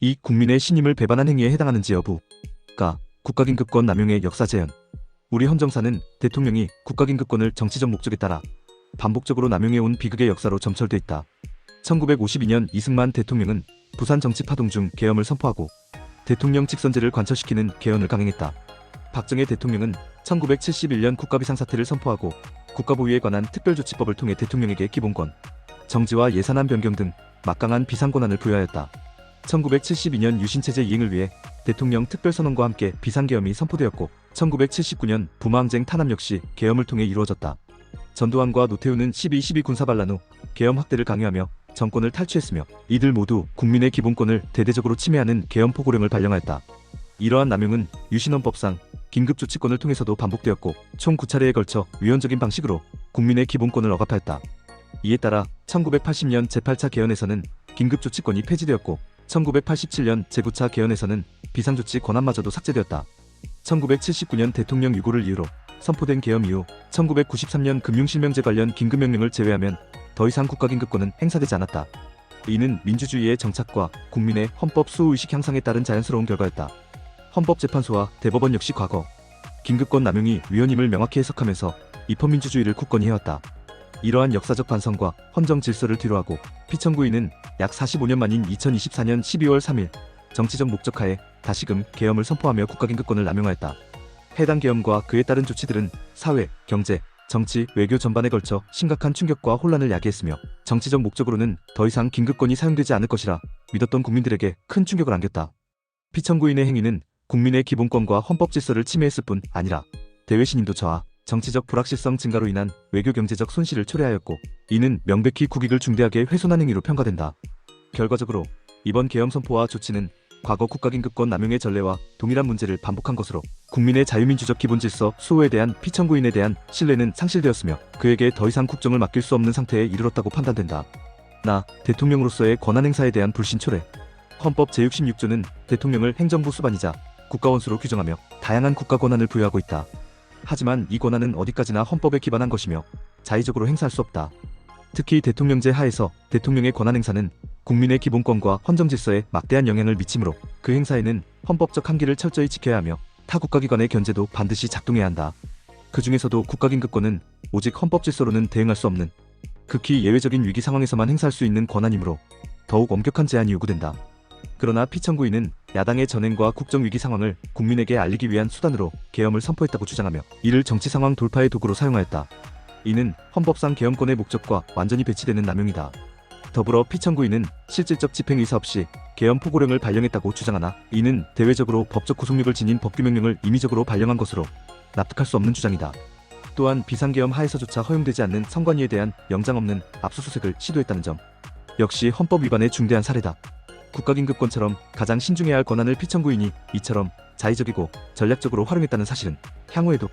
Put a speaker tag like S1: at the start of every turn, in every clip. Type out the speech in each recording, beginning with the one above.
S1: 이 국민의 신임을 배반한 행위에 해당하는지 여부가 국가긴급권 남용의 역사 재현. 우리 헌정사는 대통령이 국가긴급권을 정치적 목적에 따라 반복적으로 남용해온 비극의 역사로 점철돼 있다. 1952년 이승만 대통령은 부산 정치 파동 중 계엄을 선포하고 대통령 직선제를 관철시키는 개헌을 강행했다. 박정희 대통령은 1971년 국가비상사태를 선포하고 국가보위에 관한 특별조치법을 통해 대통령에게 기본권, 정지와 예산안 변경 등 막강한 비상권한을 부여하였다. 1972년 유신체제 이행을 위해 대통령 특별선언과 함께 비상계엄이 선포되었고 1979년 부마항쟁 탄압 역시 계엄을 통해 이루어졌다. 전두환과 노태우는 12.12 군사반란 후 계엄 확대를 강요하며 정권을 탈취했으며 이들 모두 국민의 기본권을 대대적으로 침해하는 계엄포고령을 발령하였다. 이러한 남용은 유신헌법상 긴급조치권을 통해서도 반복되었고 총 9차례에 걸쳐 위헌적인 방식으로 국민의 기본권을 억압하였다. 이에 따라 1980년 제8차 개헌에서는 긴급조치권이 폐지되었고 1987년 제9차 개헌에서는 비상조치 권한마저도 삭제되었다. 1979년 대통령 유고를 이유로 선포된 계엄 이후 1993년 금융실명제 관련 긴급명령을 제외하면 더 이상 국가긴급권은 행사되지 않았다. 이는 민주주의의 정착과 국민의 헌법 수호의식 향상에 따른 자연스러운 결과였다. 헌법재판소와 대법원 역시 과거 긴급권 남용이 위헌임을 명확히 해석하면서 입헌민주주의를 굳건히 해왔다. 이러한 역사적 반성과 헌정 질서를 뒤로하고 피청구인은 약 45년 만인 2024년 12월 3일 정치적 목적하에 다시금 계엄을 선포하며 국가긴급권을 남용하였다. 해당 계엄과 그에 따른 조치들은 사회, 경제, 정치, 외교 전반에 걸쳐 심각한 충격과 혼란을 야기했으며 정치적 목적으로는 더 이상 긴급권이 사용되지 않을 것이라 믿었던 국민들에게 큰 충격을 안겼다. 피청구인의 행위는 국민의 기본권과 헌법 질서를 침해했을 뿐 아니라 대외 신임도 저하, 정치적 불확실성 증가로 인한 외교 경제적 손실을 초래하였고 이는 명백히 국익을 중대하게 훼손한 행위로 평가된다. 결과적으로 이번 계엄 선포와 조치는 과거 국가긴급권 남용의 전례와 동일한 문제를 반복한 것으로 국민의 자유민주적 기본질서 수호에 대한 피청구인에 대한 신뢰는 상실되었으며 그에게 더 이상 국정을 맡길 수 없는 상태에 이르렀다고 판단된다. 대통령으로서의 권한행사에 대한 불신 초래. 헌법 제66조는 대통령을 행정부 수반이자 국가원수로 규정하며 다양한 국가 권한을 부여하고 있다. 하지만 이 권한은 어디까지나 헌법에 기반한 것이며 자의적으로 행사할 수 없다. 특히 대통령제 하에서 대통령의 권한행사는 국민의 기본권과 헌정질서에 막대한 영향을 미치므로 그 행사에는 헌법적 한계를 철저히 지켜야 하며 타 국가기관의 견제도 반드시 작동해야 한다. 그 중에서도 국가긴급권은 오직 헌법질서로는 대응할 수 없는 극히 예외적인 위기 상황에서만 행사할 수 있는 권한이므로 더욱 엄격한 제한이 요구된다. 그러나 피청구인은 야당의 전횡과 국정위기 상황을 국민에게 알리기 위한 수단으로 계엄을 선포했다고 주장하며 이를 정치상황 돌파의 도구로 사용하였다. 이는 헌법상 계엄권의 목적과 완전히 배치되는 남용이다. 더불어 피청구인은 실질적 집행 의사 없이 계엄 포고령을 발령했다고 주장하나 이는 대외적으로 법적 구속력을 지닌 법규명령을 임의적으로 발령한 것으로 납득할 수 없는 주장이다. 또한 비상계엄 하에서조차 허용되지 않는 선관위에 대한 영장 없는 압수수색을 시도했다는 점 역시 헌법 위반의 중대한 사례다. 국가긴급권처럼 가장 신중해야 할 권한을 피청구인이 이처럼 자의적이고 전략적으로 활용했다는 사실은 향후에도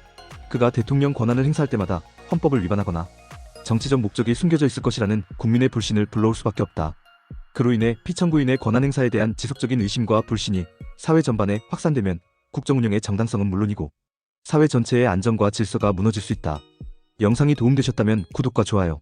S1: 그가 대통령 권한을 행사할 때마다 헌법을 위반하거나 정치적 목적이 숨겨져 있을 것이라는 국민의 불신을 불러올 수밖에 없다. 그로 인해 피청구인의 권한 행사에 대한 지속적인 의심과 불신이 사회 전반에 확산되면 국정운영의 정당성은 물론이고 사회 전체의 안정과 질서가 무너질 수 있다. 영상이 도움되셨다면 구독과 좋아요,